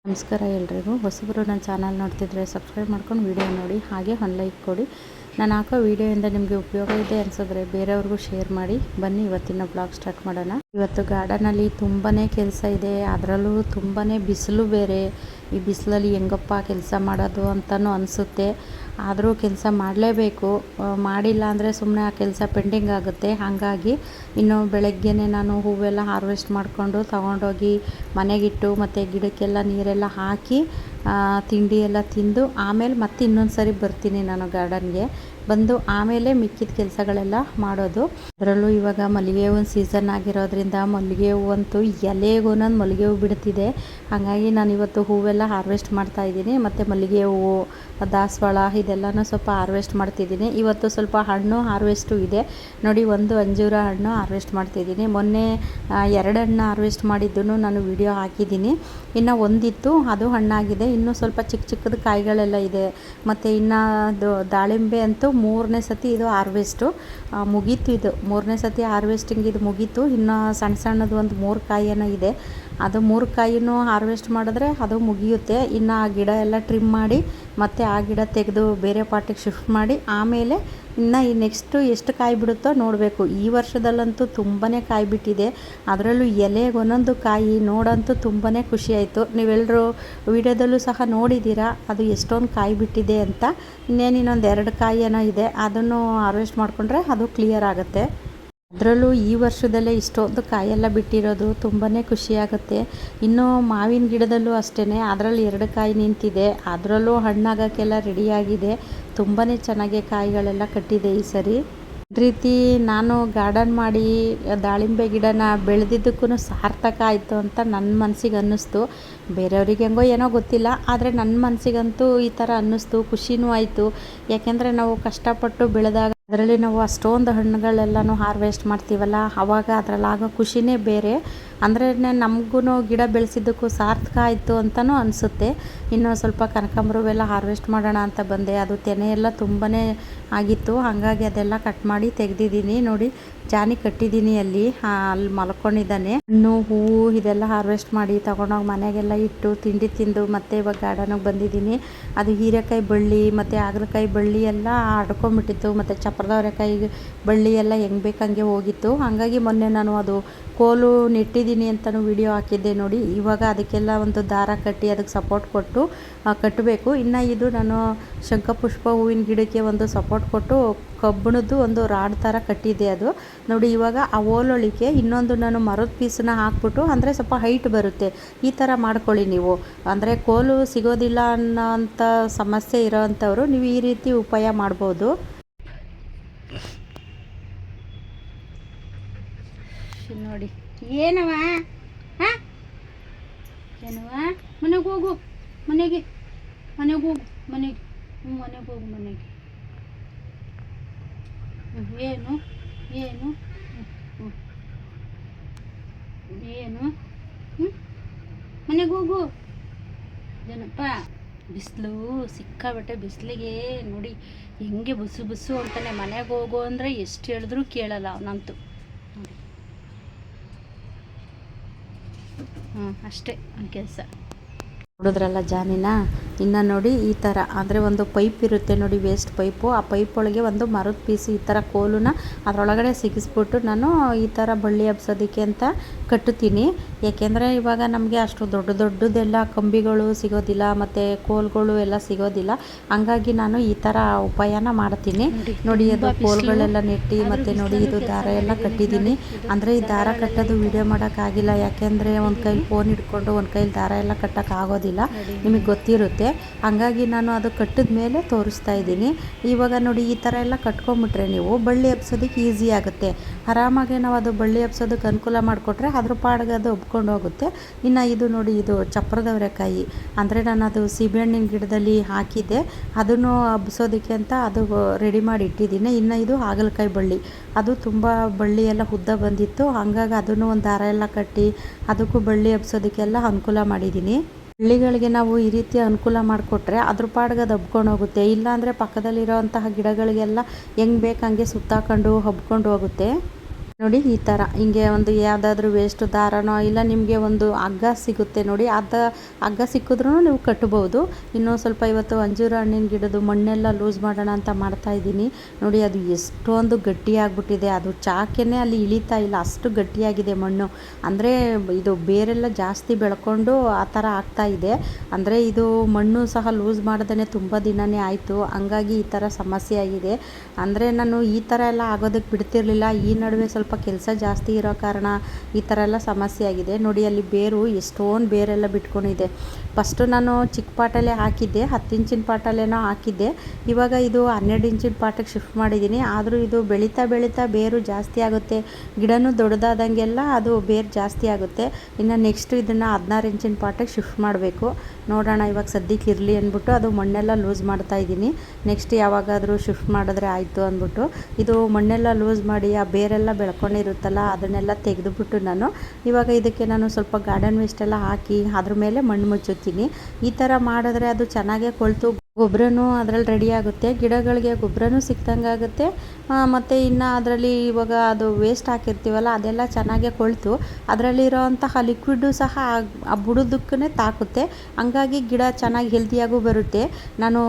ನಮಸ್ಕಾರ ಎಲ್ರಿಗೂ. ಹೊಸಬರು ನನ್ನ ಚಾನಲ್ ನೋಡ್ತಿದ್ರೆ ಸಬ್ಸ್ಕ್ರೈಬ್ ಮಾಡ್ಕೊಂಡು ವಿಡಿಯೋ ನೋಡಿ, ಹಾಗೆ ಒಂದು ಲೈಕ್ ಕೊಡಿ. ನಾನು ಹಾಕೋ ವಿಡಿಯೋಯಿಂದ ನಿಮಗೆ ಉಪಯೋಗ ಇದೆ ಅನಿಸಿದ್ರೆ ಬೇರೆಯವ್ರಿಗೂ ಶೇರ್ ಮಾಡಿ. ಬನ್ನಿ ಇವತ್ತಿನ ಬ್ಲಾಗ್ ಸ್ಟಾರ್ಟ್ ಮಾಡೋಣ. ಇವತ್ತು ಗಾರ್ಡನಲ್ಲಿ ತುಂಬಾ ಕೆಲಸ ಇದೆ, ಅದರಲ್ಲೂ ತುಂಬಾ ಬಿಸಿಲು ಬೇರೆ. ಈ ಬಿಸಿಲಲ್ಲಿ ಹೆಂಗಪ್ಪ ಕೆಲಸ ಮಾಡೋದು ಅಂತಲೂ ಅನಿಸುತ್ತೆ. ಆದರೂ ಕೆಲಸ ಮಾಡಲೇಬೇಕು. ಮಾಡಿಲ್ಲ ಅಂದರೆ ಸುಮ್ಮನೆ ಆ ಕೆಲಸ ಪೆಂಡಿಂಗ್ ಆಗುತ್ತೆ. ಹಾಗಾಗಿ ಇನ್ನು ಬೆಳಗ್ಗೆನೇ ನಾನು ಹೂವೆಲ್ಲ ಹಾರ್ವೆಸ್ಟ್ ಮಾಡಿಕೊಂಡು ತಗೊಂಡೋಗಿ ಮನೆಗಿಟ್ಟು ಮತ್ತು ಗಿಡಕ್ಕೆಲ್ಲ ನೀರೆಲ್ಲ ಹಾಕಿ ತಿಂಡಿ ಎಲ್ಲ ತಿಂದು ಆಮೇಲೆ ಮತ್ತೆ ಇನ್ನೊಂದು ಸರಿ ಬರ್ತೀನಿ ನಾನು ಗಾರ್ಡನ್ಗೆ. ಬಂದು ಆಮೇಲೆ ಮಿಕ್ಕಿದ ಕೆಲಸಗಳೆಲ್ಲ ಮಾಡೋದು. ಅದರಲ್ಲೂ ಇವಾಗ ಮಲ್ಲಿಗೆ ಹೂವಿನ ಸೀಸನ್ ಆಗಿರೋದ್ರಿಂದ ಮಲ್ಲಿಗೆ ಹೂವಂತೂ ಎಲೆಗೂ ಒಂದೊಂದು ಮಲ್ಲಿಗೆ ಹೂವು ಬಿಡ್ತಿದೆ. ಹಾಗಾಗಿ ನಾನು ಇವತ್ತು ಹೂವೆಲ್ಲ ಹಾರ್ವೆಸ್ಟ್ ಮಾಡ್ತಾಯಿದ್ದೀನಿ. ಮತ್ತು ಮಲ್ಲಿಗೆ ಹೂವು, ದಾಸವಾಳ ಇದೆಲ್ಲನೂ ಸ್ವಲ್ಪ ಹಾರ್ವೆಸ್ಟ್ ಮಾಡ್ತಿದ್ದೀನಿ. ಇವತ್ತು ಸ್ವಲ್ಪ ಹಣ್ಣು ಹಾರ್ವೆಸ್ಟು ಇದೆ ನೋಡಿ. ಒಂದು ಅಂಜೂರ ಹಣ್ಣು ಹಾರ್ವೆಸ್ಟ್ ಮಾಡ್ತಿದ್ದೀನಿ. ಮೊನ್ನೆ 2 ಹಣ್ಣು ಹಾರ್ವೆಸ್ಟ್ ಮಾಡಿದ್ದನ್ನು ನಾನು ವಿಡಿಯೋ ಹಾಕಿದ್ದೀನಿ. ಇನ್ನು ಒಂದಿತ್ತು, ಅದು ಹಣ್ಣಾಗಿದೆ. ಇನ್ನೂ ಸ್ವಲ್ಪ ಚಿಕ್ಕ ಚಿಕ್ಕದ ಕಾಯಿಗಳೆಲ್ಲ ಇದೆ. ಮತ್ತು ಇನ್ನು ಅದು ದಾಳಿಂಬೆ ಅಂತೂ 3ನೇ ಸತಿ ಇದು ಹಾರ್ವೆಸ್ಟು ಮುಗೀತು. ಇದು 3ನೇ ಸತಿ ಹಾರ್ವೆಸ್ಟಿಂಗ್ ಇದು ಮುಗೀತು. ಇನ್ನು ಸಣ್ಣ ಸಣ್ಣದು ಒಂದು 3 ಕಾಯಿನೂ ಇದೆ. ಅದು 3 ಕಾಯಿನೂ ಹಾರ್ವೆಸ್ಟ್ ಮಾಡಿದ್ರೆ ಅದು ಮುಗಿಯುತ್ತೆ. ಇನ್ನು ಆ ಗಿಡ ಎಲ್ಲ ಟ್ರಿಮ್ ಮಾಡಿ ಮತ್ತು ಆ ಗಿಡ ತೆಗೆದು ಬೇರೆ ಪಾಟಿಗೆ ಶಿಫ್ಟ್ ಮಾಡಿ ಆಮೇಲೆ ಇನ್ನು ಈ ನೆಕ್ಸ್ಟು ಎಷ್ಟು ಕಾಯಿ ಬಿಡುತ್ತೋ ನೋಡಬೇಕು. ಈ ವರ್ಷದಲ್ಲಂತೂ ತುಂಬಾ ಕಾಯಿ ಬಿಟ್ಟಿದೆ. ಅದರಲ್ಲೂ ಎಲೆಗೆ ಒಂದೊಂದು ಕಾಯಿ ನೋಡಂತೂ ತುಂಬಾ ಖುಷಿ ಆಯಿತು. ನೀವೆಲ್ಲರೂ ವಿಡಿಯೋದಲ್ಲೂ ಸಹ ನೋಡಿದ್ದೀರಾ ಅದು ಎಷ್ಟೊಂದು ಕಾಯಿ ಬಿಟ್ಟಿದೆ ಅಂತ. ಇನ್ನೊಂದು 2 ಕಾಯಿ ಏನೋ ಇದೆ, ಅದನ್ನು ಹಾರ್ವೆಸ್ಟ್ ಮಾಡಿಕೊಂಡ್ರೆ ಅದು ಕ್ಲಿಯರ್ ಆಗುತ್ತೆ. ಅದರಲ್ಲೂ ಈ ವರ್ಷದಲ್ಲೇ ಇಷ್ಟೊಂದು ಕಾಯೆಲ್ಲ ಬಿಟ್ಟಿರೋದು ತುಂಬಾ ಖುಷಿಯಾಗುತ್ತೆ. ಇನ್ನು ಮಾವಿನ ಗಿಡದಲ್ಲೂ ಅಷ್ಟೇ, ಅದರಲ್ಲಿ 2 ಕಾಯಿ ನಿಂತಿದೆ. ಅದರಲ್ಲೂ ಹಣ್ಣಾಗೋಕ್ಕೆಲ್ಲ ರೆಡಿಯಾಗಿದೆ. ತುಂಬಾ ಚೆನ್ನಾಗಿ ಕಾಯಿಗಳೆಲ್ಲ ಕಟ್ಟಿದೆ ಈ ಸರಿ. ರೀತಿ ನಾನು ಗಾರ್ಡನ್ ಮಾಡಿ ದಾಳಿಂಬೆ ಗಿಡನ ಬೆಳೆದಿದ್ದಕ್ಕೂ ಸಾರ್ಥಕ ಆಯಿತು ಅಂತ ನನ್ನ ಮನಸ್ಸಿಗೆ ಅನ್ನಿಸ್ತು. ಬೇರೆಯವ್ರಿಗೆ ಹೆಂಗೋ ಏನೋ ಗೊತ್ತಿಲ್ಲ, ಆದರೆ ನನ್ನ ಮನಸ್ಸಿಗಂತೂ ಈ ಥರ ಅನ್ನಿಸ್ತು. ಖುಷಿನೂ ಆಯಿತು. ಯಾಕೆಂದರೆ ನಾವು ಕಷ್ಟಪಟ್ಟು ಬೆಳೆದಾಗ ಅದರಲ್ಲಿ ನಾವು ಅಷ್ಟೊಂದು ಹಣ್ಣುಗಳೆಲ್ಲನೂ ಹಾರ್ವೆಸ್ಟ್ ಮಾಡ್ತೀವಲ್ಲ, ಆವಾಗ ಅದರಲ್ಲಾಗೋ ಖುಷಿನೇ ಬೇರೆ. ಅಂದರೆ ನಮಗೂ ಗಿಡ ಬೆಳೆಸಿದ್ದಕ್ಕೂ ಸಾರ್ಥಕ ಆಯಿತು ಅಂತಲೂ ಅನಿಸುತ್ತೆ. ಇನ್ನು ಸ್ವಲ್ಪ ಕನಕಾಂಬರವೆಲ್ಲ ಹಾರ್ವೆಸ್ಟ್ ಮಾಡೋಣ ಅಂತ ಬಂದೆ. ಅದು ತೆನೆ ಎಲ್ಲ ತುಂಬಾ ಆಗಿತ್ತು. ಹಾಗಾಗಿ ಅದೆಲ್ಲ ಕಟ್ ಮಾಡಿ ತೆಗೆದಿದ್ದೀನಿ ನೋಡಿ. ಜಾನಿ ಕಟ್ಟಿದ್ದೀನಿ ಅಲ್ಲಿ ಮಲ್ಕೊಂಡಿದ್ದಾನೆ. ಹಣ್ಣು ಹೂವು ಇದೆಲ್ಲ ಹಾರ್ವೆಸ್ಟ್ ಮಾಡಿ ತಗೊಂಡೋಗಿ ಮನೆಗೆಲ್ಲ ಇಟ್ಟು ತಿಂಡಿ ತಿಂದು ಮತ್ತೆ ಇವಾಗ ಗಾರ್ಡನಿಗೆ ಬಂದಿದ್ದೀನಿ. ಅದು ಹೀರೆಕಾಯಿ ಬಳ್ಳಿ ಮತ್ತು ಹಾಗಲಕಾಯಿ ಬಳ್ಳಿ ಎಲ್ಲ ಹಡ್ಕೊಂಬಿಟ್ಟಿತ್ತು. ಮತ್ತು ಚಪ್ರದವರೆಕಾಯಿ ಬಳ್ಳಿ ಎಲ್ಲ ಹೆಂಗೆ ಬೇಕಂಗೆ ಹೋಗಿತ್ತು. ಹಾಗಾಗಿ ಮೊನ್ನೆ ನಾನು ಅದು ಕೋಲು ನೆಟ್ಟಿದ್ದೀನಿ ಅಂತಲೂ ವಿಡಿಯೋ ಹಾಕಿದ್ದೆ ನೋಡಿ. ಇವಾಗ ಅದಕ್ಕೆಲ್ಲ ಒಂದು ದಾರ ಕಟ್ಟಿ ಅದಕ್ಕೆ ಸಪೋರ್ಟ್ ಕೊಟ್ಟು ಕಟ್ಟಬೇಕು. ಇನ್ನು ಇದು ನಾನು ಶಂಖಪುಷ್ಪ ಹೂವಿನ ಗಿಡಕ್ಕೆ ಒಂದು ಸಪೋರ್ಟ್ ಕೊಟ್ಟು ಕಬ್ಬಿಣದ್ದು ಒಂದು ರಾಡ್ ಥರ ಕಟ್ಟಿದೆ ಅದು ನೋಡಿ. ಇವಾಗ ಆ ಓಲೊಳಿಕೆ ಇನ್ನೊಂದು ನಾನು ಮರದ ಪೀಸನ್ನ ಹಾಕ್ಬಿಟ್ಟು, ಅಂದರೆ ಸ್ವಲ್ಪ ಹೈಟ್ ಬರುತ್ತೆ. ಈ ಥರ ಮಾಡ್ಕೊಳ್ಳಿ ನೀವು. ಅಂದರೆ ಕೋಲು ಸಿಗೋದಿಲ್ಲ ಅನ್ನೋಂಥ ಸಮಸ್ಯೆ ಇರೋವಂಥವ್ರು ನೀವು ಈ ರೀತಿ ಉಪಾಯ ಮಾಡ್ಬೋದು. ನೋಡಿ ಏನವ ಏನವ ಮನೆಗೆ ಹೋಗು, ಮನೆಗೆ ಹೋಗು, ಮನೆಗೆ ಹೋಗು, ಮನೆಗೆ ಏನು ಏನು ಏನು ಮನೆಗೆ ಹೋಗು ಜನಪ್ಪ. ಬಿಸಿಲು ಸಿಕ್ಕಾಬಟ್ಟೆ. ಬಿಸಿಲಿಗೆ ನೋಡಿ ಹೆಂಗೆ ಬುಸು ಬುಸು ಅಂತಾನೆ. ಮನೆಗೆ ಹೋಗು ಅಂದರೆ ಎಷ್ಟು ಹೇಳಿದ್ರೂ ಕೇಳಲ್ಲ ಅವನಂತೂ. ನೋಡಿ ಅಷ್ಟೇ ಒಂದು ಕೆಲಸ. ನೋಡಿದ್ರಲ್ಲ ಜಾನಿನ. ಇನ್ನು ನೋಡಿ ಈ ಥರ ಅಂದರೆ ಒಂದು ಪೈಪ್ ಇರುತ್ತೆ ನೋಡಿ, ವೇಸ್ಟ್ ಪೈಪು. ಆ ಪೈಪ್ ಒಳಗೆ ಒಂದು ಮರದ ಪೀಸು ಈ ಥರ ಕೋಲನ್ನ ಅದರೊಳಗಡೆ ಸಿಗಿಸ್ಬಿಟ್ಟು ನಾನು ಈ ಥರ ಬಳ್ಳಿ ಹಬ್ಸೋದಕ್ಕೆ ಅಂತ ಕಟ್ಟುತ್ತೀನಿ. ಯಾಕೆಂದರೆ ಇವಾಗ ನಮಗೆ ಅಷ್ಟು ದೊಡ್ಡದೆಲ್ಲ ಕಂಬಿಗಳು ಸಿಗೋದಿಲ್ಲ ಮತ್ತು ಕೋಲ್ಗಳು ಎಲ್ಲ ಸಿಗೋದಿಲ್ಲ. ಹಂಗಾಗಿ ನಾನು ಈ ಥರ ಉಪಾಯನ ಮಾಡ್ತೀನಿ ನೋಡಿ. ಅದು ಕೋಲ್ಗಳೆಲ್ಲ ನೆಟ್ಟಿ ಮತ್ತು ನೋಡಿ ಇದು ದಾರ ಎಲ್ಲ ಕಟ್ಟಿದ್ದೀನಿ. ಅಂದರೆ ಈ ದಾರ ಕಟ್ಟೋದು ವಿಡಿಯೋ ಮಾಡೋಕ್ಕಾಗಿಲ್ಲ, ಯಾಕೆಂದರೆ ಒಂದು ಕೈಲಿ ಫೋನ್ ಹಿಡ್ಕೊಂಡು ಒಂದು ಕೈಲಿ ದಾರ ಎಲ್ಲ ಕಟ್ಟೋಕ್ಕಾಗೋದಿಲ್ಲ, ನಿಮಗೆ ಗೊತ್ತಿರುತ್ತೆ. ಹಾಗಾಗಿ ನಾನು ಅದು ಕಟ್ಟಿದ ಮೇಲೆ ತೋರಿಸ್ತಾ ಇದ್ದೀನಿ. ಇವಾಗ ನೋಡಿ ಈ ಥರ ಎಲ್ಲ ಕಟ್ಕೊಂಬಿಟ್ರೆ ನೀವು ಬಳ್ಳಿ ಹಬ್ಸೋದಕ್ಕೆ ಈಸಿ ಆಗುತ್ತೆ. ಆರಾಮಾಗಿ ನಾವು ಅದು ಬಳ್ಳಿ ಹಬ್ಸೋದಕ್ಕೆ ಅನುಕೂಲ ಮಾಡಿಕೊಟ್ರೆ ಅದ್ರ ಪಾಡಿಗೆ ಅದು ಒಬ್ಕೊಂಡು ಹೋಗುತ್ತೆ. ಇನ್ನು ಇದು ನೋಡಿ, ಇದು ಚಪ್ರದವರೆಕಾಯಿ. ಅಂದರೆ ನಾನು ಅದು ಸೀಬೆಹಣ್ಣಿನ ಗಿಡದಲ್ಲಿ ಹಾಕಿದ್ದೆ, ಅದನ್ನು ಹಬ್ಸೋದಕ್ಕೆ ಅಂತ ಅದು ರೆಡಿ ಮಾಡಿ ಇಟ್ಟಿದ್ದೀನಿ. ಇನ್ನು ಇದು ಹಾಗಲಕಾಯಿ ಬಳ್ಳಿ, ಅದು ತುಂಬ ಬಳ್ಳಿ ಎಲ್ಲ ಉದ್ದ ಬಂದಿತ್ತು. ಹಾಗಾಗಿ ಅದನ್ನು ಒಂದು ದಾರ ಎಲ್ಲ ಕಟ್ಟಿ ಅದಕ್ಕೂ ಬಳ್ಳಿ ಹಬ್ಸೋದಕ್ಕೆಲ್ಲ ಅನುಕೂಲ ಮಾಡಿದ್ದೀನಿ. ಹಳ್ಳಿಗಳಿಗೆ ನಾವು ಈ ರೀತಿ ಅನುಕೂಲ ಮಾಡಿಕೊಟ್ರೆ ಅದ್ರ ಪಾಡಿಗೆ ಅದು ಹಬ್ಕೊಂಡು ಹೋಗುತ್ತೆ. ಇಲ್ಲಾಂದರೆ ಪಕ್ಕದಲ್ಲಿರೋವಂತಹ ಗಿಡಗಳಿಗೆಲ್ಲ ಹೆಂಗೆ ಬೇಕು ಹಂಗೆ ಸುತ್ತಾಕೊಂಡು ಹಬ್ಕೊಂಡು ಹೋಗುತ್ತೆ. ನೋಡಿ ಈ ಥರ ಹಿಂಗೆ ಒಂದು ಯಾವುದಾದ್ರೂ ವೇಸ್ಟ್ ದಾರನೋ ಇಲ್ಲ ನಿಮಗೆ ಒಂದು ಹಗ್ಗ ಸಿಗುತ್ತೆ ನೋಡಿ, ಹಗ್ಗ ಸಿಕ್ಕಿದ್ರೂ ನೀವು ಕಟ್ಬೋದು. ಇನ್ನೂ ಸ್ವಲ್ಪ ಇವತ್ತು ಅಂಜೂರ ಹಣ್ಣಿನ ಗಿಡದ ಮಣ್ಣೆಲ್ಲ ಲೂಸ್ ಮಾಡೋಣ ಅಂತ ಮಾಡ್ತಾಯಿದ್ದೀನಿ. ನೋಡಿ ಅದು ಎಷ್ಟೊಂದು ಗಟ್ಟಿಯಾಗ್ಬಿಟ್ಟಿದೆ, ಅದು ಚಾಕೆನೇ ಅಲ್ಲಿ ಇಳಿತಾ ಇಲ್ಲ, ಅಷ್ಟು ಗಟ್ಟಿಯಾಗಿದೆ ಮಣ್ಣು. ಅಂದರೆ ಇದು ಬೇರೆಲ್ಲ ಜಾಸ್ತಿ ಬೆಳ್ಕೊಂಡು ಆ ಥರ ಆಗ್ತಾಯಿದೆ. ಅಂದರೆ ಇದು ಮಣ್ಣು ಸಹ ಲೂಸ್ ಮಾಡ್ದೇ ತುಂಬ ದಿನವೇ ಆಯಿತು, ಹಂಗಾಗಿ ಈ ಥರ ಸಮಸ್ಯೆ ಆಗಿದೆ. ಅಂದರೆ ನಾನು ಈ ಥರ ಎಲ್ಲ ಆಗೋದಕ್ಕೆ ಬಿಡ್ತಿರ್ಲಿಲ್ಲ, ಈ ನಡುವೆ ಸ್ವಲ್ಪ ಕೆಲಸ ಜಾಸ್ತಿ ಇರೋ ಕಾರಣ ಈ ಥರ ಎಲ್ಲ ಸಮಸ್ಯೆ ಆಗಿದೆ. ನೋಡಿ ಅಲ್ಲಿ ಬೇರು ಎಷ್ಟೊಂದು ಬೇರೆಲ್ಲ ಬಿಟ್ಕೊಂಡಿದೆ. ಫಸ್ಟು ನಾನು ಚಿಕ್ಕ ಪಾಟಲ್ಲೇ ಹಾಕಿದ್ದೆ, 10 ಇಂಚಿನ ಪಾಟಲ್ಲೇನೋ ಹಾಕಿದ್ದೆ. ಇವಾಗ ಇದು 12 ಇಂಚಿನ ಪಾಟಕ್ಕೆ ಶಿಫ್ಟ್ ಮಾಡಿದ್ದೀನಿ. ಆದರೂ ಇದು ಬೆಳೀತಾ ಬೆಳೀತಾ ಬೇರು ಜಾಸ್ತಿ ಆಗುತ್ತೆ, ಗಿಡನೂ ದೊಡ್ಡದಾದಂಗೆಲ್ಲ ಅದು ಬೇರು ಜಾಸ್ತಿ ಆಗುತ್ತೆ. ಇನ್ನು ನೆಕ್ಸ್ಟು ಇದನ್ನು 16 ಇಂಚಿನ ಪಾಟಕ್ಕೆ ಶಿಫ್ಟ್ ಮಾಡಬೇಕು. ನೋಡೋಣ, ಇವಾಗ ಸದ್ಯಕ್ಕೆ ಇರಲಿ ಅಂದ್ಬಿಟ್ಟು ಅದು ಮಣ್ಣೆಲ್ಲ ಲೂಸ್ ಮಾಡ್ತಾಯಿದ್ದೀನಿ. ನೆಕ್ಸ್ಟ್ ಯಾವಾಗಾದರೂ ಶಿಫ್ಟ್ ಮಾಡಿದ್ರೆ ಆಯಿತು ಅಂದ್ಬಿಟ್ಟು ಇದು ಮಣ್ಣೆಲ್ಲ ಲೂಸ್ ಮಾಡಿ ಆ ಬೇರೆಲ್ಲ ಬೆಳ್ಕೊಂಡಿರುತ್ತಲ್ಲ ಅದನ್ನೆಲ್ಲ ತೆಗೆದುಬಿಟ್ಟು ಇವಾಗ ಇದಕ್ಕೆ ನಾನು ಸ್ವಲ್ಪ ಗಾರ್ಡನ್ ವೇಸ್ಟ್ ಎಲ್ಲ ಹಾಕಿ ಅದ್ರ ಮೇಲೆ ಮಣ್ಣು ಮುಚ್ಚುತ್ತೀನಿ. ಈ ಥರ ಮಾಡಿದ್ರೆ ಅದು ಚೆನ್ನಾಗೇ ಕೊಳ್ತು ಗೊಬ್ಬರನೂ ಅದರಲ್ಲಿ ರೆಡಿ ಆಗುತ್ತೆ, ಗಿಡಗಳಿಗೆ ಗೊಬ್ಬರನೂ ಸಿಕ್ದಂಗೆ ಆಗುತ್ತೆ. ಮತ್ತು ಇನ್ನು ಅದರಲ್ಲಿ ಇವಾಗ ಅದು ವೇಸ್ಟ್ ಹಾಕಿರ್ತೀವಲ್ಲ ಅದೆಲ್ಲ ಚೆನ್ನಾಗೇ ಕೊಳ್ತು ಅದರಲ್ಲಿರೋಂತಹ ಲಿಕ್ವಿಡ್ಡು ಸಹ ಆ ಬುಡದಕ್ಕೇ ತಾಕುತ್ತೆ. ಹಂಗಾಗಿ ಗಿಡ ಚೆನ್ನಾಗಿ ಹೆಲ್ತಿಯಾಗೂ ಬರುತ್ತೆ. ನಾನು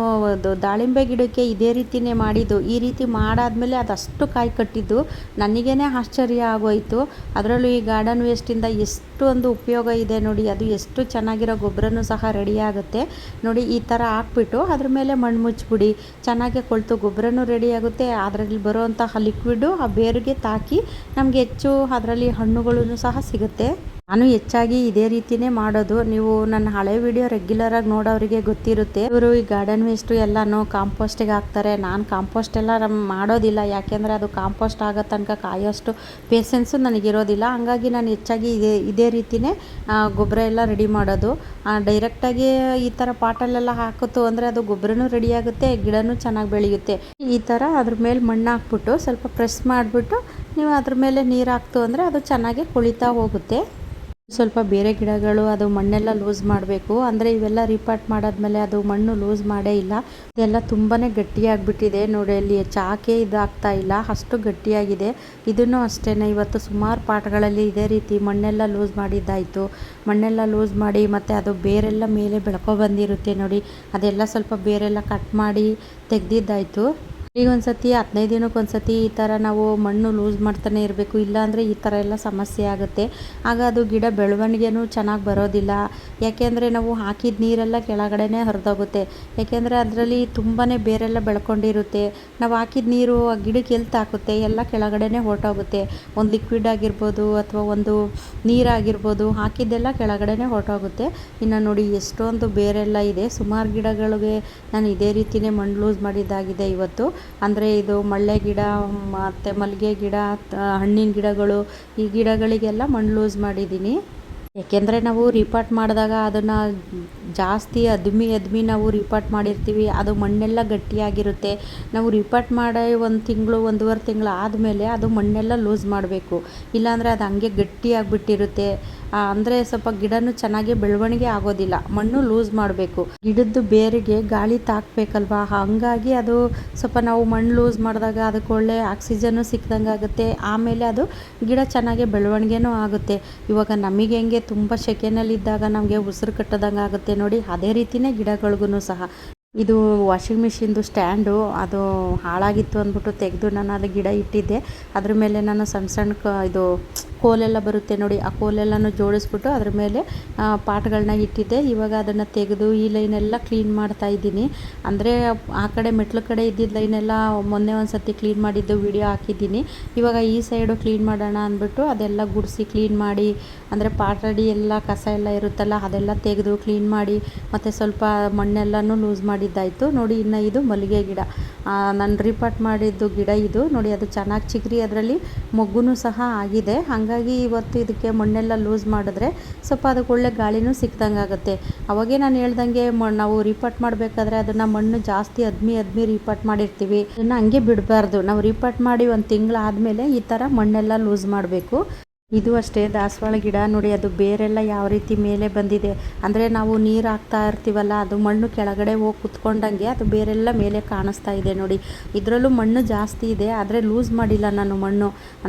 ದಾಳಿಂಬೆ ಗಿಡಕ್ಕೆ ಇದೇ ರೀತಿಯೇ ಮಾಡಿದ್ದು. ಈ ರೀತಿ ಮಾಡಾದಮೇಲೆ ಅದಷ್ಟು ಕಾಯಿ ಕಟ್ಟಿದ್ದು ನನಗೇ ಆಶ್ಚರ್ಯ ಆಗೋಯಿತು. ಅದರಲ್ಲೂ ಈ ಗಾರ್ಡನ್ ವೇಸ್ಟಿಂದ ಎಷ್ಟು ಒಂದು ಉಪಯೋಗ ಇದೆ ನೋಡಿ, ಅದು ಎಷ್ಟು ಚೆನ್ನಾಗಿರೋ ಗೊಬ್ಬರನೂ ಸಹ ರೆಡಿ ಆಗುತ್ತೆ. ನೋಡಿ ಈ ಥರ ಹಾಕ್ಬಿಟ್ಟು ಅದ್ರ ಮೇಲೆ ಮಣ್ಣು ಮುಚ್ಚಿಬಿಡಿ, ಚೆನ್ನಾಗೆ ಕೊಳ್ತು ಗೊಬ್ಬರನೂ ರೆಡಿ ಆಗುತ್ತೆ. ಅದರಲ್ಲಿ ಬರುವಂತಹ ಲಿಕ್ವಿಡು ಆ ಬೇರಿಗೆ ತಾಕಿ ನಮಗೆ ಹೆಚ್ಚು ಅದರಲ್ಲಿ ಹಣ್ಣುಗಳೂ ಸಹ ಸಿಗುತ್ತೆ. ನಾನು ಹೆಚ್ಚಾಗಿ ಇದೇ ರೀತಿಯೇ ಮಾಡೋದು. ನೀವು ನನ್ನ ಹಳೆ ವಿಡಿಯೋ ರೆಗ್ಯುಲರಾಗಿ ನೋಡೋರಿಗೆ ಗೊತ್ತಿರುತ್ತೆ. ಇವರು ಈ ಗಾರ್ಡನ್ ವೇಸ್ಟು ಎಲ್ಲನೂ ಕಾಂಪೋಸ್ಟಿಗೆ ಹಾಕ್ತಾರೆ. ನಾನು ಕಾಂಪೋಸ್ಟ್ ಎಲ್ಲ ಮಾಡೋದಿಲ್ಲ, ಯಾಕೆಂದರೆ ಅದು ಕಾಂಪೋಸ್ಟ್ ಆಗೋ ತನಕ ಕಾಯೋಷ್ಟು ಪೇಷನ್ಸು ನನಗಿರೋದಿಲ್ಲ. ಹಂಗಾಗಿ ನಾನು ಹೆಚ್ಚಾಗಿ ಇದೇ ರೀತಿಯೇ ಗೊಬ್ಬರ ಎಲ್ಲ ರೆಡಿ ಮಾಡೋದು. ಡೈರೆಕ್ಟಾಗಿ ಈ ಥರ ಪಾಟಲ್ಲೆಲ್ಲ ಹಾಕಿತು ಅಂದರೆ ಅದು ಗೊಬ್ಬರನೂ ರೆಡಿ ಆಗುತ್ತೆ, ಗಿಡನೂ ಚೆನ್ನಾಗಿ ಬೆಳೆಯುತ್ತೆ. ಈ ಥರ ಅದ್ರ ಮೇಲೆ ಮಣ್ಣು ಹಾಕ್ಬಿಟ್ಟು ಸ್ವಲ್ಪ ಪ್ರೆಸ್ ಮಾಡಿಬಿಟ್ಟು ನೀವು ಅದ್ರ ಮೇಲೆ ನೀರು ಹಾಕ್ತು ಅಂದರೆ ಅದು ಚೆನ್ನಾಗಿ ಕೊಳಿತಾ ಹೋಗುತ್ತೆ. ಸ್ವಲ್ಪ ಬೇರೆ ಗಿಡಗಳು ಅದು ಮಣ್ಣೆಲ್ಲ ಲೂಸ್ ಮಾಡಬೇಕು. ಅಂದರೆ ಇವೆಲ್ಲ ರಿಪಾರ್ಟ್ ಮಾಡಾದ್ಮೇಲೆ ಅದು ಮಣ್ಣು ಲೂಸ್ ಮಾಡೇ ಇಲ್ಲ, ಇದೆಲ್ಲ ತುಂಬಾ ಗಟ್ಟಿಯಾಗಿಬಿಟ್ಟಿದೆ. ನೋಡಿ ಅಲ್ಲಿ ಚಾಕೆ ಇದಾಗ್ತಾ ಇಲ್ಲ, ಅಷ್ಟು ಗಟ್ಟಿಯಾಗಿದೆ. ಇದನ್ನು ಅಷ್ಟೇ, ಇವತ್ತು ಸುಮಾರು ಪಾಟ್ಗಳಲ್ಲಿ ಇದೇ ರೀತಿ ಮಣ್ಣೆಲ್ಲ ಲೂಸ್ ಮಾಡಿದ್ದಾಯಿತು. ಮಣ್ಣೆಲ್ಲ ಲೂಸ್ ಮಾಡಿ ಮತ್ತು ಅದು ಬೇರೆಲ್ಲ ಮೇಲೆ ಬೆಳ್ಕೊ ಬಂದಿರುತ್ತೆ ನೋಡಿ, ಅದೆಲ್ಲ ಸ್ವಲ್ಪ ಬೇರೆಲ್ಲ ಕಟ್ ಮಾಡಿ ತೆಗೆದಿದ್ದಾಯಿತು. ಈಗ ಒಂದು ಸತಿ 15 ದಿನಕ್ಕೊಂದು ಸತಿ ಈ ಥರ ನಾವು ಮಣ್ಣು ಲೂಸ್ ಮಾಡ್ತಾನೆ ಇರಬೇಕು, ಇಲ್ಲಾಂದರೆ ಈ ಥರ ಎಲ್ಲ ಸಮಸ್ಯೆ ಆಗುತ್ತೆ. ಆಗ ಅದು ಗಿಡ ಬೆಳವಣಿಗೆನೂ ಚೆನ್ನಾಗಿ ಬರೋದಿಲ್ಲ. ಯಾಕೆಂದರೆ ನಾವು ಹಾಕಿದ ನೀರೆಲ್ಲ ಕೆಳಗಡೆನೇ ಹರಿದೋಗುತ್ತೆ, ಯಾಕೆಂದರೆ ಅದರಲ್ಲಿ ತುಂಬಾ ಬೇರೆಲ್ಲ ಬೆಳ್ಕೊಂಡಿರುತ್ತೆ. ನಾವು ಹಾಕಿದ ನೀರು ಆ ಗಿಡಕ್ಕೆ ಎಲ್ಲಿ ತಾಕುತ್ತೆ, ಎಲ್ಲ ಕೆಳಗಡೆನೇ ಹೊರಟೋಗುತ್ತೆ. ಒಂದು ಲಿಕ್ವಿಡ್ ಆಗಿರ್ಬೋದು ಅಥವಾ ಒಂದು ನೀರಾಗಿರ್ಬೋದು, ಹಾಕಿದ್ದೆಲ್ಲ ಕೆಳಗಡೆನೇ ಹೊರಟೋಗುತ್ತೆ. ಇನ್ನು ನೋಡಿ ಎಷ್ಟೊಂದು ಬೇರೆಲ್ಲ ಇದೆ. ಸುಮಾರು ಗಿಡಗಳಿಗೆ ನಾನು ಇದೇ ರೀತಿಯೇ ಮಣ್ಣು ಲೂಸ್ ಮಾಡಿದ್ದಾಗಿದೆ ಇವತ್ತು. ಅಂದರೆ ಇದು ಮಳ್ಳೆ ಗಿಡ ಮತ್ತು ಮಲ್ಲಿಗೆ ಗಿಡ, ಹಣ್ಣಿನ ಗಿಡಗಳು, ಈ ಗಿಡಗಳಿಗೆಲ್ಲ ಮಣ್ಣು ಲೂಸ್ ಮಾಡಿದ್ದೀನಿ. ಏಕೆಂದರೆ ನಾವು ರಿಪಾರ್ಟ್ ಮಾಡಿದಾಗ ಅದನ್ನು ಜಾಸ್ತಿ ಅದ್ಮಿ ನಾವು ರಿಪಾರ್ಟ್ ಮಾಡಿರ್ತೀವಿ, ಅದು ಮಣ್ಣೆಲ್ಲ ಗಟ್ಟಿಯಾಗಿರುತ್ತೆ. ನಾವು ರಿಪಾರ್ಟ್ ಮಾಡಿ 1 ತಿಂಗಳು 1.5 ತಿಂಗಳು ಆದಮೇಲೆ ಅದು ಮಣ್ಣೆಲ್ಲ ಲೂಸ್ ಮಾಡಬೇಕು, ಇಲ್ಲಾಂದರೆ ಅದು ಹಂಗೆ ಗಟ್ಟಿಯಾಗಿಬಿಟ್ಟಿರುತ್ತೆ. ಅಂದರೆ ಸ್ವಲ್ಪ ಗಿಡನೂ ಚೆನ್ನಾಗಿ ಬೆಳವಣಿಗೆ ಆಗೋದಿಲ್ಲ. ಮಣ್ಣು ಲೂಸ್ ಮಾಡಬೇಕು, ಗಿಡದ್ದು ಬೇರಿಗೆ ಗಾಳಿ ತಾಕಬೇಕಲ್ವಾ, ಹಾಗಾಗಿ ಅದು ಸ್ವಲ್ಪ ನಾವು ಮಣ್ಣು ಲೂಸ್ ಮಾಡಿದಾಗ ಅದಕ್ಕೆ ಒಳ್ಳೆ ಆಕ್ಸಿಜನ್ನು ಸಿಕ್ದಂಗೆ ಆಗುತ್ತೆ. ಆಮೇಲೆ ಅದು ಗಿಡ ಚೆನ್ನಾಗಿ ಬೆಳವಣಿಗೆನೂ ಆಗುತ್ತೆ. ಇವಾಗ ನಮಗೆ ಹೆಂಗೆ ತುಂಬ ಸೆಕೆನಲ್ಲಿದ್ದಾಗ ನಮಗೆ ಉಸಿರು ಕಟ್ಟದಂಗೆ ಆಗುತ್ತೆ ನೋಡಿ, ಅದೇ ರೀತಿಯೇ ಗಿಡಗಳಿಗೂ ಸಹ. ಇದು ವಾಷಿಂಗ್ ಮಿಷಿನ್ದು ಸ್ಟ್ಯಾಂಡು, ಅದು ಹಾಳಾಗಿತ್ತು ಅಂದ್ಬಿಟ್ಟು ತೆಗೆದು ನಾನು ಅದು ಗಿಡ ಇಟ್ಟಿದ್ದೆ. ಅದ್ರ ಮೇಲೆ ನಾನು ಸಣ್ಣ ಇದು ಕೋಲೆಲ್ಲ ಬರುತ್ತೆ ನೋಡಿ, ಆ ಕೋಲೆಲ್ಲನೂ ಜೋಡಿಸ್ಬಿಟ್ಟು ಅದ್ರ ಮೇಲೆ ಪಾಟ್ಗಳನ್ನ ಇಟ್ಟಿದ್ದೆ. ಇವಾಗ ಅದನ್ನು ತೆಗೆದು ಈ ಲೈನೆಲ್ಲ ಕ್ಲೀನ್ ಮಾಡ್ತಾ ಇದ್ದೀನಿ. ಅಂದರೆ ಆ ಕಡೆ ಮೆಟ್ಲು ಕಡೆ ಇದ್ದಿದ್ದ ಲೈನೆಲ್ಲ ಮೊನ್ನೆ ಒಂದು ಸತಿ ಕ್ಲೀನ್ ಮಾಡಿದ್ದು ವಿಡಿಯೋ ಹಾಕಿದ್ದೀನಿ. ಇವಾಗ ಈ ಸೈಡು ಕ್ಲೀನ್ ಮಾಡೋಣ ಅಂದ್ಬಿಟ್ಟು ಅದೆಲ್ಲ ಗುಡಿಸಿ ಕ್ಲೀನ್ ಮಾಡಿ, ಅಂದರೆ ಪಾಟಡಿ ಎಲ್ಲ ಕಸ ಎಲ್ಲ ಇರುತ್ತಲ್ಲ ಅದೆಲ್ಲ ತೆಗೆದು ಕ್ಲೀನ್ ಮಾಡಿ, ಮತ್ತು ಸ್ವಲ್ಪ ಮಣ್ಣೆಲ್ಲನೂ ಲೂಸ್ ಮಾಡಿದ್ದಾಯಿತು ನೋಡಿ. ಇನ್ನು ಇದು ಮಲ್ಲಿಗೆ ಗಿಡ, ನಾನು ರಿಪಾರ್ಟ್ ಮಾಡಿದ್ದು ಗಿಡ ಇದು ನೋಡಿ, ಅದು ಚೆನ್ನಾಗಿ ಚಿಗುರಿ ಅದರಲ್ಲಿ ಮೊಗ್ಗುನೂ ಸಹ ಆಗಿದೆ. ಹಾಗಾಗಿ ಇವತ್ತು ಇದಕ್ಕೆ ಮಣ್ಣೆಲ್ಲ ಲೂಸ್ ಮಾಡಿದ್ರೆ ಸ್ವಲ್ಪ ಅದಕ್ಕೆ ಒಳ್ಳೆ ಗಾಳಿನೂ ಸಿಕ್ದಂಗೆ ಆಗುತ್ತೆ. ಅವಾಗೇ ನಾನು ಹೇಳ್ದಂಗೆ ನಾವು ರಿಪಾರ್ಟ್ ಮಾಡಬೇಕಾದ್ರೆ ಅದನ್ನು ಮಣ್ಣು ಜಾಸ್ತಿ ಅದ್ಮಿ ರಿಪಾರ್ಟ್ ಮಾಡಿರ್ತೀವಿ, ಅದನ್ನು ಹಂಗೆ ಬಿಡಬಾರ್ದು. ನಾವು ರಿಪಾರ್ಟ್ ಮಾಡಿ 1 ತಿಂಗಳು ಆದಮೇಲೆ ಈ ಥರ ಮಣ್ಣೆಲ್ಲ ಲೂಸ್ ಮಾಡಬೇಕು. ಇದು ಅಷ್ಟೇ ದಾಸವಾಳ ಗಿಡ ನೋಡಿ, ಅದು ಬೇರೆಲ್ಲ ಯಾವ ರೀತಿ ಮೇಲೆ ಬಂದಿದೆ ಅಂದರೆ ನಾವು ನೀರು ಹಾಕ್ತಾ ಇರ್ತೀವಲ್ಲ, ಅದು ಮಣ್ಣು ಕೆಳಗಡೆ ಹೋಗಿ ಕುತ್ಕೊಂಡಂಗೆ ಅದು ಬೇರೆಲ್ಲ ಮೇಲೆ ಕಾಣಿಸ್ತಾ ಇದೆ ನೋಡಿ. ಇದರಲ್ಲೂ ಮಣ್ಣು ಜಾಸ್ತಿ ಇದೆ, ಆದರೆ ಲೂಸ್ ಮಾಡಿಲ್ಲ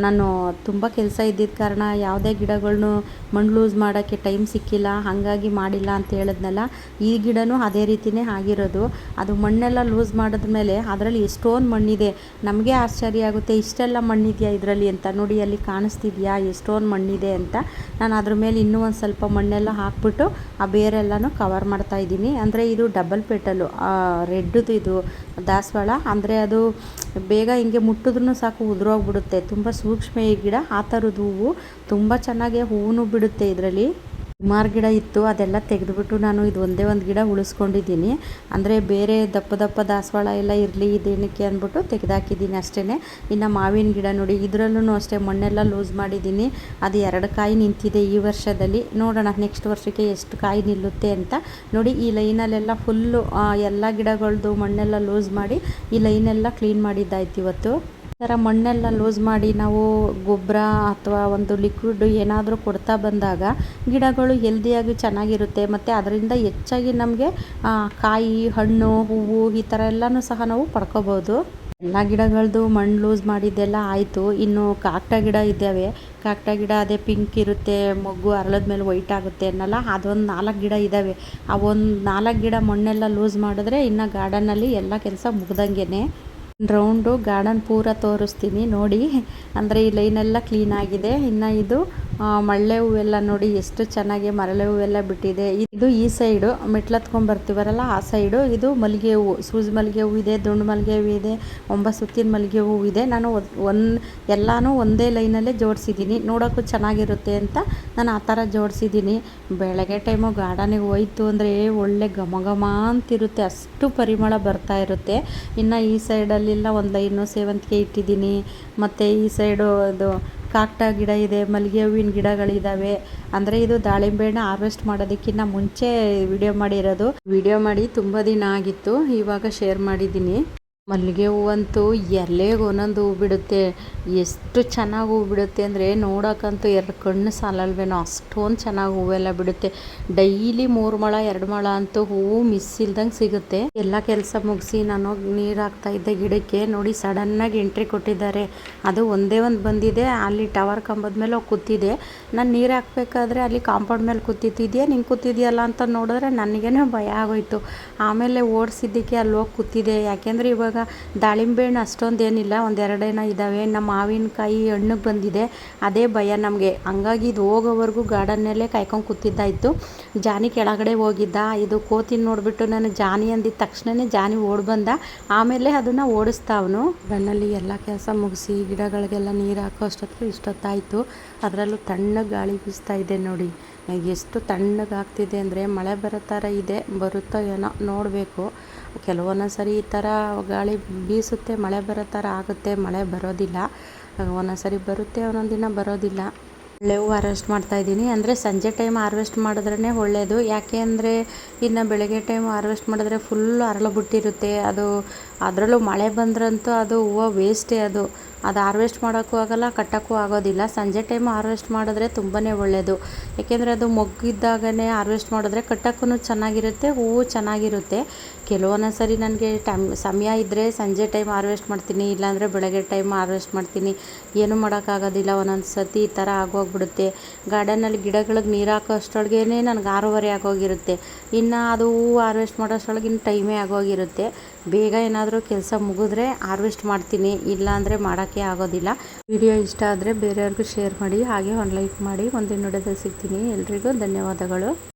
ನಾನು ತುಂಬ ಕೆಲಸ ಇದ್ದಿದ್ದ ಕಾರಣ ಯಾವುದೇ ಗಿಡಗಳ್ನು ಮಣ್ಣು ಲೂಸ್ ಮಾಡೋಕ್ಕೆ ಟೈಮ್ ಸಿಕ್ಕಿಲ್ಲ, ಹಾಗಾಗಿ ಮಾಡಿಲ್ಲ ಅಂತ ಹೇಳಿದ್ನಲ್ಲ. ಈ ಗಿಡನೂ ಅದೇ ರೀತಿಯೇ ಆಗಿರೋದು. ಅದು ಮಣ್ಣೆಲ್ಲ ಲೂಸ್ ಮಾಡಿದ್ಮೇಲೆ ಅದರಲ್ಲಿ ಎಷ್ಟೊಂದು ಮಣ್ಣಿದೆ. ನಮಗೆ ಆಶ್ಚರ್ಯ ಆಗುತ್ತೆ, ಇಷ್ಟೆಲ್ಲ ಮಣ್ಣಿದೆಯಾ ಇದರಲ್ಲಿ ಅಂತ. ನೋಡಿ ಅಲ್ಲಿ ಕಾಣಿಸ್ತಿದೆಯಾ ಎಷ್ಟೊಂದು ಮಣ್ಣಿದೆ ಅಂತ. ನಾನು ಅದ್ರ ಮೇಲೆ ಇನ್ನೂ ಒಂದು ಸ್ವಲ್ಪ ಮಣ್ಣೆಲ್ಲ ಹಾಕ್ಬಿಟ್ಟು ಆ ಬೇರೆಲ್ಲನೂ ಕವರ್ ಮಾಡ್ತಾ ಇದ್ದೀನಿ. ಅಂದರೆ ಇದು ಡಬಲ್ ಪೆಟಲು ರೆಡ್ದು ಇದು ದಾಸವಾಳ, ಅಂದರೆ ಅದು ಬೇಗ ಹಿಂಗೆ ಮುಟ್ಟಿದ್ರೂ ಸಾಕು ಉದುರೋಗ್ಬಿಡುತ್ತೆ. ತುಂಬ ಸೂಕ್ಷ್ಮ ಈ ಗಿಡ. ಆ ಥರದ್ದು ಹೂವು ತುಂಬ ಚೆನ್ನಾಗಿ ಹೂವು ಬಿಡುತ್ತೆ ಇದರಲ್ಲಿ. ಸುಮಾರು ಗಿಡ ಇತ್ತು, ಅದೆಲ್ಲ ತೆಗೆದುಬಿಟ್ಟು ನಾನು ಇದು ಒಂದೇ ಒಂದು ಗಿಡ ಉಳಿಸ್ಕೊಂಡಿದ್ದೀನಿ. ಅಂದರೆ ಬೇರೆ ದಪ್ಪ ದಪ್ಪ ದಾಸವಾಳ ಎಲ್ಲ ಇರಲಿ ಇದೇನಕ್ಕೆ ಅಂದ್ಬಿಟ್ಟು ತೆಗೆದಾಕಿದ್ದೀನಿ ಅಷ್ಟೇ. ಇನ್ನು ಮಾವಿನ ಗಿಡ ನೋಡಿ, ಇದರಲ್ಲೂ ಅಷ್ಟೇ ಮಣ್ಣೆಲ್ಲ ಲೂಸ್ ಮಾಡಿದ್ದೀನಿ. ಅದು 2 ಕಾಯಿ ನಿಂತಿದೆ ಈ ವರ್ಷದಲ್ಲಿ. ನೋಡೋಣ ನೆಕ್ಸ್ಟ್ ವರ್ಷಕ್ಕೆ ಎಷ್ಟು ಕಾಯಿ ನಿಲ್ಲುತ್ತೆ ಅಂತ. ನೋಡಿ ಈ ಲೈನಲ್ಲೆಲ್ಲ ಫುಲ್ಲು ಎಲ್ಲ ಗಿಡಗಳದ್ದು ಮಣ್ಣೆಲ್ಲ ಲೂಸ್ ಮಾಡಿ ಈ ಲೈನೆಲ್ಲ ಕ್ಲೀನ್ ಮಾಡಿದ್ದಾಯ್ತು ಇವತ್ತು. ಈ ಥರ ಮಣ್ಣೆಲ್ಲ ಲೂಸ್ ಮಾಡಿ ನಾವು ಗೊಬ್ಬರ ಅಥವಾ ಒಂದು ಲಿಕ್ವಿಡ್ ಏನಾದರೂ ಕೊಡ್ತಾ ಬಂದಾಗ ಗಿಡಗಳು ಹೆಲ್ದಿಯಾಗಿ ಚೆನ್ನಾಗಿರುತ್ತೆ. ಮತ್ತು ಅದರಿಂದ ಹೆಚ್ಚಾಗಿ ನಮಗೆ ಕಾಯಿ, ಹಣ್ಣು, ಹೂವು ಈ ಥರ ಎಲ್ಲನೂ ಸಹ ನಾವು ಪಡ್ಕೋಬೋದು. ಎಲ್ಲ ಗಿಡಗಳದ್ದು ಮಣ್ಣು ಲೂಸ್ ಮಾಡಿದ್ದೆಲ್ಲ ಆಯಿತು. ಇನ್ನು ಕಾಕಡ ಗಿಡ ಇದ್ದಾವೆ. ಕಾಕಡ ಗಿಡ ಅದೇ ಪಿಂಕ್ ಇರುತ್ತೆ, ಮೊಗ್ಗು ಅರಳದ ಮೇಲೆ ವೈಟ್ ಆಗುತ್ತೆ ಅನ್ನಲ್ಲ, ಅದೊಂದು 4 ಗಿಡ ಇದ್ದಾವೆ. ಆ ಒಂದು 4 ಗಿಡ ಮಣ್ಣೆಲ್ಲ ಲೂಸ್ ಮಾಡಿದ್ರೆ ಇನ್ನು ಗಾರ್ಡನಲ್ಲಿ ಎಲ್ಲ ಕೆಲಸ ಮುಗ್ದಂಗೆ. ರೌಂಡು ಗಾರ್ಡನ್ ಪೂರ ತೋರಿಸ್ತೀನಿ ನೋಡಿ. ಅಂದರೆ ಈ ಲೈನೆಲ್ಲ ಕ್ಲೀನ್ ಆಗಿದೆ. ಇನ್ನು ಇದು ಮಳ್ಳೆ ಹೂವೆಲ್ಲ ನೋಡಿ ಎಷ್ಟು ಚೆನ್ನಾಗಿ ಮರಳೆ ಹೂವೆಲ್ಲ ಬಿಟ್ಟಿದೆ. ಇದು ಈ ಸೈಡು ಮೆಟ್ಲತ್ಕೊಂಡ್ಬರ್ತೀವರಲ್ಲ ಆ ಸೈಡು ಇದು ಮಲ್ಲಿಗೆ ಹೂವು, ಸೂಜಿ ಮಲ್ಲಿಗೆ ಹೂವು ಇದೆ, ದುಂಡು ಮಲ್ಲಿಗೆ ಹೂವು ಇದೆ, 9 ಸುತ್ತಿನ ಮಲ್ಲಿಗೆ ಹೂವು ಇದೆ. ನಾನು ಎಲ್ಲನೂ ಒಂದೇ ಲೈನಲ್ಲೇ ಜೋಡಿಸಿದ್ದೀನಿ, ನೋಡೋಕ್ಕೂ ಚೆನ್ನಾಗಿರುತ್ತೆ ಅಂತ ನಾನು ಆ ಥರ ಜೋಡಿಸಿದ್ದೀನಿ. ಬೆಳಗ್ಗೆ ಟೈಮು ಗಾರ್ಡನಿಗೆ ಹೋಯ್ತು ಅಂದರೆ ಒಳ್ಳೆ ಘಮ ಘಮ ಅಂತಿರುತ್ತೆ, ಅಷ್ಟು ಪರಿಮಳ ಬರ್ತಾ ಇರುತ್ತೆ. ಇನ್ನು ಈ ಸೈಡಲ್ಲೆಲ್ಲ ಒಂದು ಲೈನು ಸೇವಂತಿಗೆ ಇಟ್ಟಿದ್ದೀನಿ. ಮತ್ತು ಈ ಸೈಡು ಅದು ಕಾಕಡ ಗಿಡ ಇದೆ, ಮಲ್ಲಿಗೆ ಹೂವಿನ ಗಿಡಗಳಿದ್ದಾವೆ. ಅಂದರೆ ಇದು ದಾಳಿಂಬೆ ಹಣ್ಣು ಹಾರ್ವೆಸ್ಟ್ ಮಾಡೋದಕ್ಕಿಂತ ಮುಂಚೆ ವಿಡಿಯೋ ಮಾಡಿ ತುಂಬ ದಿನ ಆಗಿತ್ತು, ಇವಾಗ ಶೇರ್ ಮಾಡಿದ್ದೀನಿ. ಮಲ್ಲಿಗೆ ಹೂವಂತೂ ಎಲೆಗೆ ಒಂದೊಂದು ಹೂ ಬಿಡುತ್ತೆ, ಎಷ್ಟು ಚೆನ್ನಾಗಿ ಹೂ ಬಿಡುತ್ತೆ ಅಂದರೆ ನೋಡೋಕ್ಕಂತೂ 2 ಕಣ್ಣು ಸಾಲಲ್ವೇನೋ ಅಷ್ಟೊಂದು ಚೆನ್ನಾಗಿ ಹೂವೆಲ್ಲ ಬಿಡುತ್ತೆ. ಡೈಲಿ 3 ಮೊಳ 2 ಮೊಳ ಅಂತೂ ಹೂವು ಮಿಸ್ ಇಲ್ದಂಗೆ ಸಿಗುತ್ತೆ. ಎಲ್ಲ ಕೆಲಸ ಮುಗಿಸಿ ನಾನು ನೀರು ಹಾಕ್ತಾ ಇದ್ದೆ ಗಿಡಕ್ಕೆ. ನೋಡಿ ಸಡನ್ನಾಗಿ ಎಂಟ್ರಿ ಕೊಟ್ಟಿದ್ದಾರೆ. ಅದು ಒಂದೇ ಒಂದು ಬಂದಿದೆ, ಅಲ್ಲಿ ಟವರ್ ಕಂಬದ ಮೇಲೆ ಹೋಗಿ ಕೂತಿದೆ. ನಾನು ನೀರು ಹಾಕ್ಬೇಕಾದ್ರೆ ಅಲ್ಲಿ ಕಾಂಪೌಂಡ್ ಮೇಲೆ ಕೂತಿದ್ದೆ, ನೀನು ಕೂತಿದ್ಯಲ್ಲ ಅಂತ ನೋಡಿದ್ರೆ ನನಗೇನೋ ಭಯ ಆಗೋಯ್ತು. ಆಮೇಲೆ ಓಡಿಸಿದ್ದಕ್ಕೆ ಅಲ್ಲಿ ಹೋಗಿ ಕೂತಿದೆ. ಯಾಕೆಂದರೆ ಇವಾಗ ದಾಳಿಂಬೆ ಹಣ್ಣು ಅಷ್ಟೊಂದು ಏನಿಲ್ಲ, 1-2 ಏನೋ ಇದ್ದಾವೆ. ನಮ್ಮ ಮಾವಿನಕಾಯಿ ಹಣ್ಣಿಗೆ ಬಂದಿದೆ, ಅದೇ ಭಯ ನಮಗೆ. ಹಂಗಾಗಿ ಇದು ಹೋಗೋವರೆಗೂ ಗಾರ್ಡನ್ನಲ್ಲೇ ಕಾಯ್ಕೊಂಡು ಕೂತಿದ್ದಾಯಿತು. ಜಾನಿ ಕೆಳಗಡೆ ಹೋಗಿದ್ದ, ಇದು ಕೋತಿನ ನೋಡಿಬಿಟ್ಟು ನಾನು ಜಾನಿ ಅಂದಿದ್ದ ತಕ್ಷಣವೇ ಜಾನಿ ಓಡಿ ಬಂದ. ಆಮೇಲೆ ಅದನ್ನು ಓಡಿಸ್ತಾವನು. ಬನ್ನಲ್ಲಿ ಎಲ್ಲ ಕೆಲಸ ಮುಗಿಸಿ ಗಿಡಗಳಿಗೆಲ್ಲ ನೀರು ಹಾಕೋ ಅಷ್ಟೊತ್ತಿಗೆ ಇಷ್ಟೊತ್ತಾಯಿತು. ಅದರಲ್ಲೂ ತಣ್ಣಗೆ ಗಾಳಿ ಬೀಸ್ತಾ ಇದೆ ನೋಡಿ, ಎಷ್ಟು ತಣ್ಣಗಾಗ್ತಿದೆ ಅಂದರೆ ಮಳೆ ಬರೋ ಥರ ಇದೆ. ಬರುತ್ತೋ ಏನೋ ನೋಡಬೇಕು. ಕೆಲವೊಂದೊಂದು ಸರಿ ಈ ಥರ ಗಾಳಿ ಬೀಸುತ್ತೆ, ಮಳೆ ಬರೋ ಥರ ಆಗುತ್ತೆ, ಮಳೆ ಬರೋದಿಲ್ಲ. ಒಂದೊಂದು ಸರಿ ಬರುತ್ತೆ, ಒಂದೊಂದು ದಿನ ಬರೋದಿಲ್ಲ. ಒಳ್ಳೆ ಹೂವು ಹಾರ್ವೆಸ್ಟ್ ಮಾಡ್ತಾಯಿದ್ದೀನಿ. ಅಂದರೆ ಸಂಜೆ ಟೈಮ್ ಹಾರ್ವೆಸ್ಟ್ ಮಾಡಿದ್ರೇ ಒಳ್ಳೆಯದು. ಯಾಕೆ ಅಂದರೆ ಇನ್ನು ಬೆಳಗ್ಗೆ ಟೈಮ್ ಹಾರ್ವೆಸ್ಟ್ ಮಾಡಿದ್ರೆ ಫುಲ್ಲು ಅರಳಬಿಟ್ಟಿರುತ್ತೆ. ಅದು ಅದರಲ್ಲೂ ಮಳೆ ಬಂದ್ರಂತೂ ಅದು ಹೂವು ವೇಸ್ಟೇ. ಅದು ಹಾರ್ವೆಸ್ಟ್ ಮಾಡೋಕ್ಕೂ ಆಗೋಲ್ಲ, ಕಟ್ಟೋಕ್ಕೂ ಆಗೋದಿಲ್ಲ. ಸಂಜೆ ಟೈಮ್ ಹಾರ್ವೆಸ್ಟ್ ಮಾಡಿದ್ರೆ ತುಂಬಾ ಒಳ್ಳೆಯದು. ಯಾಕೆಂದರೆ ಅದು ಮೊಗ್ಗಿದ್ದಾಗನೇ ಹಾರ್ವೆಸ್ಟ್ ಮಾಡಿದ್ರೆ ಕಟ್ಟೋಕ್ಕೂ ಚೆನ್ನಾಗಿರುತ್ತೆ, ಹೂವು ಚೆನ್ನಾಗಿರುತ್ತೆ. ಕೆಲವೊಂದೊಂದು ಸರಿ ನನಗೆ ಸಮಯ ಇದ್ದರೆ ಸಂಜೆ ಟೈಮ್ ಹಾರ್ವೆಸ್ಟ್ ಮಾಡ್ತೀನಿ, ಇಲ್ಲಾಂದರೆ ಬೆಳಗ್ಗೆ ಟೈಮ್ ಹಾರ್ವೆಸ್ಟ್ ಮಾಡ್ತೀನಿ. ಏನೂ ಮಾಡೋಕ್ಕಾಗೋದಿಲ್ಲ, ಒಂದೊಂದು ಸತಿ ಈ ಥರ ಆಗೋಗ್ಬಿಡುತ್ತೆ. ಗಾರ್ಡನಲ್ಲಿ ಗಿಡಗಳಿಗೆ ನೀರು ಹಾಕೋ ಅಷ್ಟರೊಳಗೇ ನನಗೆ 6:30 ಆಗೋಗಿರುತ್ತೆ. ಇನ್ನು ಅದು ಹೂವು ಹಾರ್ವೆಸ್ಟ್ ಮಾಡೋ ಅಷ್ಟರೊಳಗೆ ಇನ್ನು ಟೈಮೇ ಆಗೋಗಿರುತ್ತೆ. ಬೇಗ ಏನಾದರೂ ಕೆಲಸ ಮುಗಿದ್ರೆ ಹಾರ್ವೆಸ್ಟ್ ಮಾಡ್ತೀನಿ, ಇಲ್ಲಾಂದರೆ ಮಾಡೋಕ್ಕೆ ಆಗೋದಿಲ್ಲ. ವಿಡಿಯೋ ಇಷ್ಟ ಆದರೆ ಬೇರೆಯವ್ರಿಗೂ ಶೇರ್ ಮಾಡಿ, ಹಾಗೆ ಒಂದು ಲೈಕ್ ಮಾಡಿ. ಮುಂದಿನ ವಿಡಿಯೋದಲ್ಲಿ ಸಿಗ್ತೀನಿ. ಎಲ್ರಿಗೂ ಧನ್ಯವಾದಗಳು.